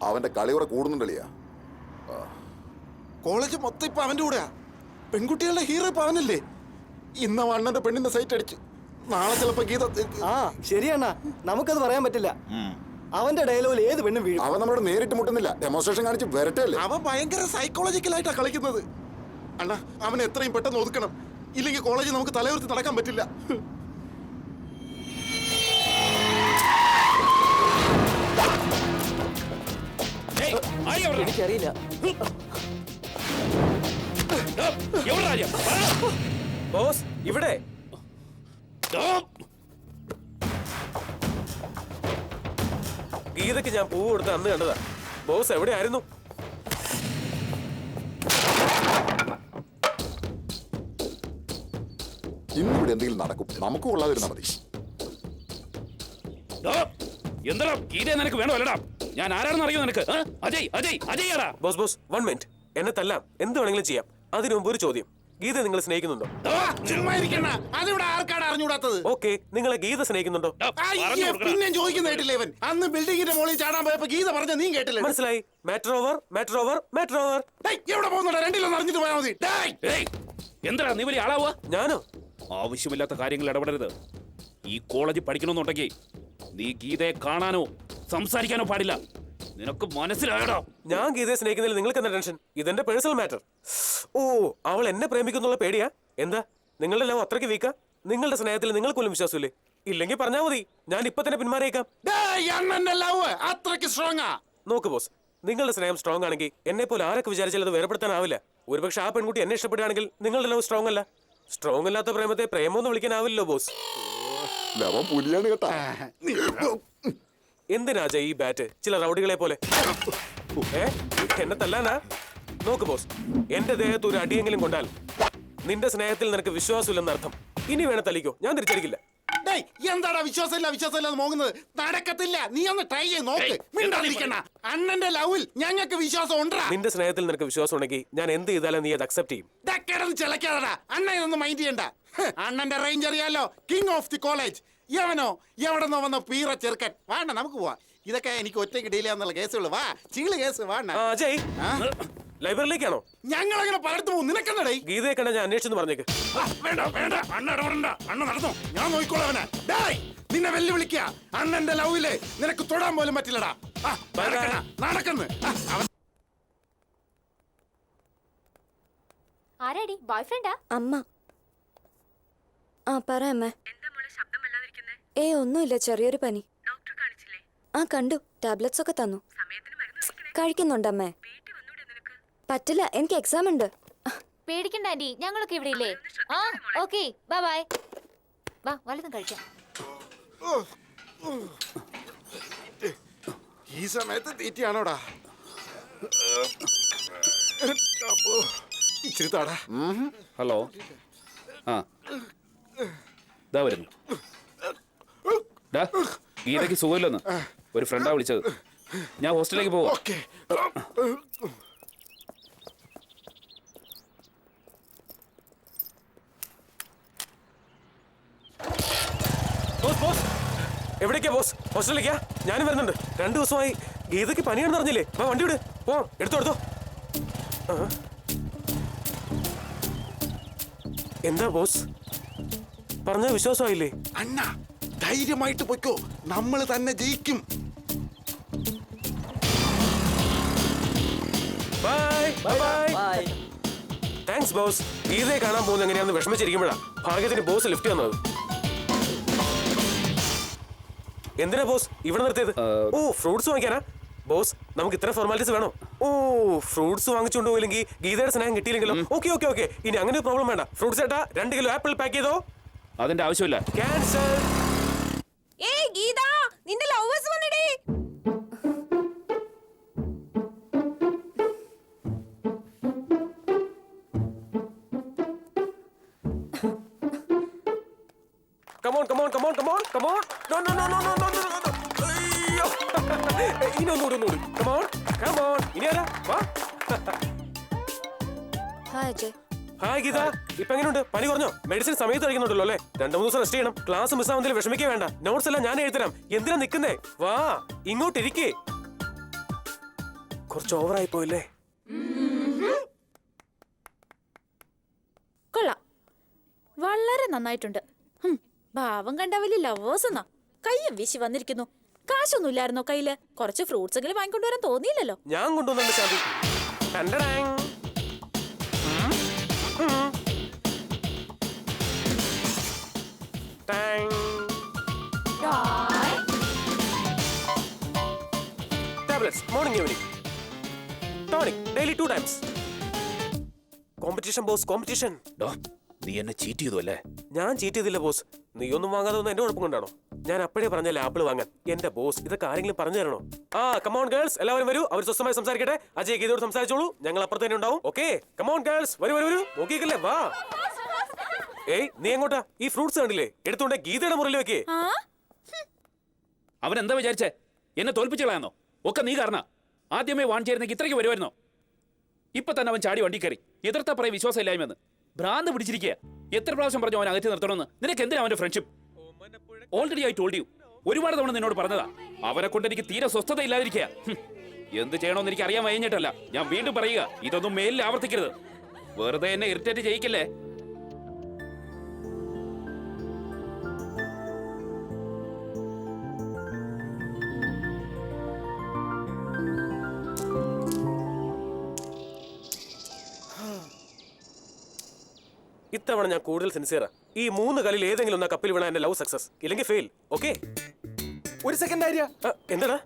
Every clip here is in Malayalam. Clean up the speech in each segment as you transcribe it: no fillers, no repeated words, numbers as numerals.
അവന്റെ കളിയൂടെ കൂടുന്നുണ്ടല്ലയാ. കോളേജ് മൊത്തം ഇപ്പൊ അവന്റെ കൂടെയാ. പെൺകുട്ടികളുടെ ഹീറോ ഇപ്പൊ അവനല്ലേ. ഇന്ന് അണ്ണന്റെ പെണ്ണിന്റെ സൈറ്റ് അടിച്ചു, നാളെ ചിലപ്പോ ഗീത. ആ ശരിയണ്ണ, നമുക്കത് പറയാൻ പറ്റില്ല. അവന്റെ ഡയലോഗിൽ ഏത് പെണ്ണും വീഴും. അവൻ നമ്മളോട് നേരിട്ട് മുട്ടുന്നില്ല, ഡെമോൺസ്ട്രേഷൻ കാണിച്ച് വരട്ടല്ലേ. അവൻ ഭയങ്കര സൈക്കോളജിക്കലായിട്ടാ കളിക്കുന്നത്. അണ്ണ അവനെ എത്രയും പെട്ടെന്ന് ഒതുക്കണം, ഇല്ലെങ്കിൽ കോളേജിൽ നമുക്ക് തലയുയർത്തി നടക്കാൻ പറ്റില്ല. എനിക്കറിയില്ല. ബോസ് ഇവിടെ. ഗീതയ്ക്ക് ഞാൻ പൂ കൊടുത്ത് അന്ന് കണ്ടതാ. ബോസ് എവിടെയായിരുന്നു? ഇന്നിവിടെ എന്തെങ്കിലും നടക്കും, നമുക്ക് കൊള്ളാതിരുന്നാ മതി. എന്താ ഗീത നിനക്ക് വേണോ അല്ലടാ? ഞാൻ ആരാണെന്ന് അറിയോ നിനക്ക്? അജയ് അജയ് അജയ് ആടാ. Boss boss 1 minute. എന്നെ തല്ലാം, എന്ത് വേണമെങ്കിലും ചെയ്യാം. അതിനു മുമ്പ് ഒരു ചോദ്യം, ഗീത നിങ്ങൾ സ്നേഹിക്കുന്നുണ്ടോ? ഓക്കെ, നിങ്ങളെ ഗീത സ്നേഹിക്കുന്നുണ്ടോ? പിന്നെ ചോദിക്കുന്ന കേട്ടില്ലേ ഇവൻ? അന്ന് ബിൽഡിങ്ങിന്റെ മുകളിൽ ചാടാൻ പോയപ്പോ ഗീത പറഞ്ഞ നീ കേട്ടില്ലേ? മനസ്സിലായി. Matter over, matter over, matter over. എവിടെ പോകുന്നുണ്ടോ? രണ്ടിലൊന്നും അറിഞ്ഞിട്ട് പോയാൽ മതി. എന്താ നീ വലിയ ആളാവുക? ഞാനോ? ആവശ്യമില്ലാത്ത കാര്യങ്ങൾ ഇടപെടരുത്. ഈ കോളേജിൽ പഠിക്കണമെന്നുണ്ടെങ്കിൽ നീ ഗീതയെ കാണാനോ സംസാരിക്കാനോ പാടില്ല. നിനക്ക് മനസ്സിലായടോ? ഞാൻ ഗീതയെ സ്നേഹിക്കുന്നതിൽ നിങ്ങൾക്ക് എന്താ ടെൻഷൻ? ഇതെന്റെ പേഴ്സണൽ മാറ്റർ. ഓ, അവൾ എന്നെ പ്രേമിക്കുന്നുള്ള പേടിയാ? എന്താ നിങ്ങളുടെ ലവ് അത്രയ്ക്ക് വീക്കാ? നിങ്ങളുടെ സ്നേഹത്തിൽ നിങ്ങൾക്ക് പോലും വിശ്വാസമില്ലേ? ഇല്ലെങ്കിൽ പറഞ്ഞാൽ മതി, ഞാൻ ഇപ്പൊ തന്നെ പിന്മാറിയേക്കാം. നോക്ക് ബോസ്, നിങ്ങളുടെ സ്നേഹം സ്ട്രോങ് ആണെങ്കിൽ എന്നെ പോലെ ആരൊക്കെ വിചാരിച്ചാൽ അത് വേർപെടുത്താനാവില്ല. ഒരുപക്ഷെ ആ പെൺകുട്ടി എന്നെ ഇഷ്ടപ്പെടുകയാണെങ്കിൽ നിങ്ങളുടെ ലവ് സ്ട്രോങ് അല്ല. സ്ട്രോങ് അല്ലാത്ത പ്രേമത്തെ പ്രേമോന്ന് വിളിക്കാനാവില്ലല്ലോ ബോസ്. ലവൻ പുലിയാണ് കേട്ടാ. എന്തിനാ ഈ ബാറ്റ്? ചില റൗഡികളെ പോലെ എന്നെ തല്ലാനാ? നോക്ക് ബോസ്, എന്റെ ദേഹത്ത് ഒരു അടിയെങ്കിലും കൊണ്ടാൽ നിന്റെ സ്നേഹത്തിൽ നിനക്ക് വിശ്വാസമില്ലെന്ന് അർത്ഥം. ഇനി വേണേ തല്ലിക്കോ, ഞാൻ തിരിച്ചടിക്കില്ല. എന്താടാ വിശ്വാസമില്ല നോക്കുന്നത്? നടക്കത്തില്ല. നീ ഒന്ന് ട്രൈ ചെയ്ത് നോക്ക്. അണ്ണന്റെ ലവിൽ ഞങ്ങൾക്ക് വിശ്വാസം ഉണ്ടാ. നിന്റെ സ്നേഹത്തിൽ നിനക്ക് വിശ്വാസം ഉണ്ടെങ്കിൽ ഞാൻ എന്ത് ചെയ്താലും നീ അത് അക്സെപ്റ്റ് ചെയ്യും. ചിലക്കാതാ അണ്ണ ഇതൊന്നും മൈൻഡ് ചെയ്യണ്ട. അണ്ണന്റെ റേഞ്ച് അറിയാലോ, കിങ് ഓഫ് ദി കോളേജ്. യവനോ എവിടെന്നോ വന്ന പീറ ചെറുക്കൻ. വേണ്ട, നമുക്ക് പോവാ. ഇതൊക്കെ എനിക്ക് ഒറ്റയ്ക്ക് ഡീൽ ചെയ്യാന്നുള്ള കേസുള്ളൂ. വാ, ചിങ്ങള് കേസ്. വേണ്ട. അജയ്, ലൈബ്രറിയിലേക്കാണോ? ഞങ്ങൾ അങ്ങനെ പലയിടത്ത് പോകും. നിനക്കെന്നടേ? ഗീതയെ കണ്ട ഞാൻ അന്വേഷിച്ചെന്ന് പറഞ്ഞേക്ക്. വേണ്ട വേണ്ട, അണ്ണ ഇടപെടണ്ട. അണ്ണ നടന്നോ, ഞാൻ നോക്കിക്കോളാം അവനെ. നിന്നെ വെല്ലുവിളിക്ക. അണ്ണന്റെ ലവില് നിനക്ക് തൊടാൻ പോലും പറ്റില്ലടാ. നടക്കുന്നു. ആരാടി? ബോയ്ഫ്രണ്ടാ? അമ്മ. ആ പറ അമ്മ. ഒന്നുമില്ല, ചെറിയൊരു പനി. ആ കണ്ടു, ടാബ്ലറ്റ്സ് ഒക്കെ തന്നു. കഴിക്കുന്നുണ്ടമ്മേ. പറ്റില്ല, എനിക്ക് എക്സാം ഉണ്ട്. പേടിക്കണ്ട ആന്റി, ഞങ്ങളൊക്കെ ഇവിടെ ഇല്ലേ? ആ ഓക്കെ, ബൈ ബൈ. വാ, വല്ലതും കഴിക്കാം. ഈ സമയത്ത് തീറ്റയാണോടാ? ഇച്ചിരി താടാ. ഹലോ. ആ ഇതാ വരുന്നു. ഗീതയ്ക്ക് സുഖമില്ലെന്ന് ഒരു ഫ്രണ്ടാ വിളിച്ചത്. ഞാൻ ഹോസ്റ്റലിലേക്ക് പോവാ. എവിടേക്കാ ബോസ്? ഹോസ്റ്റലിലേക്കാ? ഞാനും വരുന്നുണ്ട്. 2 ദിവസമായി ഗീതയ്ക്ക് പനിയാണെന്ന് അറിഞ്ഞില്ലേ? വണ്ടി വിട്, പോവാം. എടുത്തോ. എന്താ ബോസ് പറഞ്ഞ വിശ്വാസമായില്ലേ? അണ്ണ ധൈര്യമായിട്ട് പൊയ്ക്കോ, നമ്മൾ തന്നെ ജയിക്കും. Bye bye bye. Thanks boss. ഗീതയെ കാണാൻ പോകുന്നത് എങ്ങനെയാന്ന് വിഷമിച്ചിരിക്കുമ്പോഴാ ഭാഗ്യത്തിന് ബോസ് ലിഫ്റ്റ് തന്നത്. എന്തിനാ ബോസ് ഇവിടെ നിർത്തിയത്? ഓ, ഫ്രൂട്ട്സ് വാങ്ങിക്കാനാ? ബോസ്, നമുക്ക് ഇത്ര ഫോർമാലിറ്റീസ് വേണോ? ഓ, ഫ്രൂട്ട്സ് വാങ്ങിച്ചുകൊണ്ട് പോയില്ലെങ്കിൽ ഗീതയുടെ സ്നേഹം കിട്ടിയില്ലെങ്കിലോ? ഓക്കെ, ഇനി അങ്ങനെ ഒരു പ്രോബ്ലം വേണ്ട. ഫ്രൂട്ട്സ് ഏട്ടാ 2 കിലോ ആപ്പിൾ പാക്ക് ചെയ്തോ. അതിന്റെ ആവശ്യമില്ല. ക്യാൻസൽ. ഗീത, നിന്റെ ലവേഴ്സ് വന്നിടേ. Come on. No. ഇനി ഒന്നുകൂടി. Come on. ഇനി ആരാ? വാ. ഹായ് അജയ്. ഹായ് ഗീത, ഇപ്പൊ എങ്ങനെയുണ്ട്? പനി കുറഞ്ഞോ? മെഡിസിൻ സമയത്ത് കഴിക്കുന്നുണ്ടല്ലോ അല്ലേ? 2-3 ദിവസം റെസ്റ്റ് ചെയ്യണം. ക്ലാസ് മിസ്സാവുന്നതിൽ വിഷമിക്കേ വേണ്ട. നോട്ട്സ് എല്ലാം ഞാൻ എഴുതരാം. എന്തിനാ നിൽക്കുന്നേ? വാ, ഇങ്ങോട്ട് ഇരിക്കേ. കുറച്ച് ഓവറായി പോയില്ലേ? കൊള്ളാം, വളരെ നന്നായിട്ടുണ്ട്. ഭാവം കണ്ട വലിയ ലവേഴ്സ് എന്നാ. കയ്യും വീശി വന്നിരിക്കുന്നു. കാശൊന്നും ഇല്ലായിരുന്നോ കയ്യില്? കുറച്ച് ഫ്രൂട്ട്സ് എങ്കിലും വാങ്ങിക്കൊണ്ടുവരാൻ തോന്നിയില്ലല്ലോ. ഞാൻ കൊണ്ടുവന്നുണ്ട് ശാന്തി. കണ്ടടാങ്. Tablets, morning, evening. Tonic, daily 2 times. Competition, boss, competition. ഡോ, നീ എന്നെ ചീറ്റ് ചെയ്തു അല്ലേ? ഞാൻ ചീറ്റ് ചെയ്തില്ല ബോസ്. നീ ഒന്നും വാങ്ങാതെ എന്റെ കുഴപ്പം കൊണ്ടാണോ? ഞാൻ അപ്പോഴേ പറഞ്ഞല്ലേ ആപ്പിൾ വാങ്ങാൻ. എന്റെ ബോസ്, ഇതൊക്കെ ആരെങ്കിലും പറഞ്ഞു തരണോ? കമോൺ ഗേൾസ്, എല്ലാവരും വരൂ. അവർ സ്വസ്ഥമായി സംസാരിക്കട്ടെ. അജയ് ഗീതയോട് സംസാരിച്ചോളൂ. ഞങ്ങൾ അപ്പുറത്ത് തന്നെ ഉണ്ടാവും. ഓക്കെ, കമോൺ ഗേൾസ്, വരൂ വരൂ വരൂ. നോക്കിക്കല്ലേ, വാ. ഏയ്, നീ എങ്ങോട്ടാ? ഈ ഫ്രൂട്ട്സ് കണ്ടില്ലേ? എടുത്തോണ്ട് ഗീതയുടെ മുറിയിൽ വെക്കേ. അവൻ എന്താ വിചാരിച്ചേ? എന്നെ തോൽപ്പിച്ചു കളയാന്നോ? ഒക്കെ നീ കാരണ. ആദ്യമേ വാങ്ങിച്ചിരുന്നെങ്കിൽ ഇത്രയ്ക്ക് വരുമായിരുന്നോ? ഇപ്പൊ തന്നെ അവൻ ചാടി വണ്ടി കയറി. എതിർത്താ പറയും വിശ്വാസം ഇല്ലായ്മെന്ന്. ഭ്രാന്ത് പിടിച്ചിരിക്കുക. എത്ര പ്രാവശ്യം പറഞ്ഞു അവൻ അകറ്റി നിർത്തണമെന്ന്? നിനക്ക് എന്തിനാ അവന്റെ friendship? Already I told you. ഒരുപാട് തവണ നിന്നോട് പറഞ്ഞതാ. അവനെ കൊണ്ട് എനിക്ക് തീരെ സ്വസ്ഥത ഇല്ലാതിരിക്കുക. എന്ത് ചെയ്യണമെന്ന് എനിക്ക് അറിയാൻ വൈകിട്ടല്ല. ഞാൻ വീണ്ടും പറയുക, ഇതൊന്നും മേലിൽ ആവർത്തിക്കരുത്. വെറുതെ എന്നെ ഇറിറ്റേറ്റ് ചെയ്യിക്കല്ലേ. ഇത്തവണ ഞാൻ കൂടുതൽ സിൻസിയറാ. ഈ 3 കളിയിൽ ഏതെങ്കിലും ഒന്നാ കപ്പിൽ വീണ എന്റെ ലവ് സക്സസ്, ഇല്ലെങ്കിൽ ഫെയിൽ. ഓക്കെ, ഒരു സെക്കൻഡ് ആര്യ, എന്താടാ?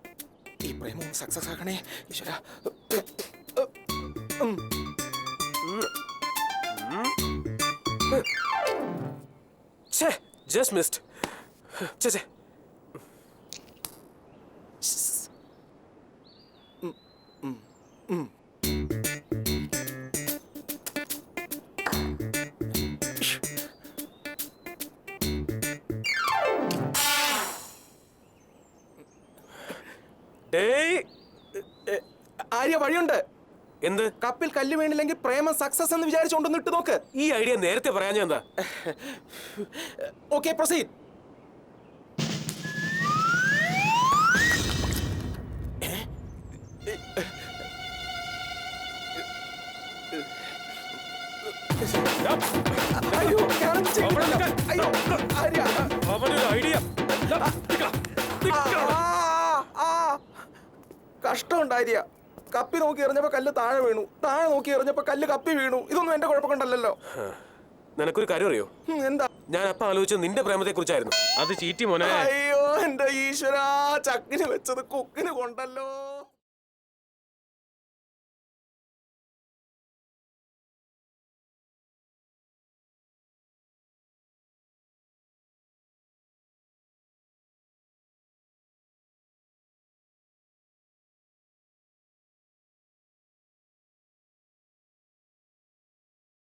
ഈ പ്രേമം സക്സസ് ആക്കണേ ഈശ്വരാ. Just missed. ഛേ. ആര്യ, വഴിയുണ്ട്. എന്ത്? കപ്പിൽ കല്ല് വീണില്ലെങ്കിൽ പ്രേമം സക്സസ് എന്ന് വിചാരിച്ചോണ്ടൊന്ന് ഇട്ട് നോക്ക്. ഈ ഐഡിയ നേരത്തെ പറയാൻ ഞാൻ എന്താ? Okay, proceed. അയ്യോ, ആര്യ, അവനൊരു ഐഡിയ. കഷ്ടമുണ്ടാര്യ. കപ്പി നോക്കി എറിഞ്ഞപ്പോ കല്ല് താഴെ വീണു, താഴെ നോക്കി എറിഞ്ഞപ്പോ കല്ല് കപ്പി വീണു. ഇതൊന്നും എന്റെ കുഴപ്പം കൊണ്ടല്ലോ. നിനക്കൊരു കാര്യം അറിയോ? എന്താ? ഞാൻ അപ്പൊ ആലോചിച്ചത് നിന്റെ പ്രേമത്തെ കുറിച്ചായിരുന്നു. അത് ചീറ്റി മോനെ. അയ്യോ, എന്റെ ഈശ്വരാ, ചക്കിന് വെച്ചത് കുക്കിന് കൊണ്ടല്ലോ.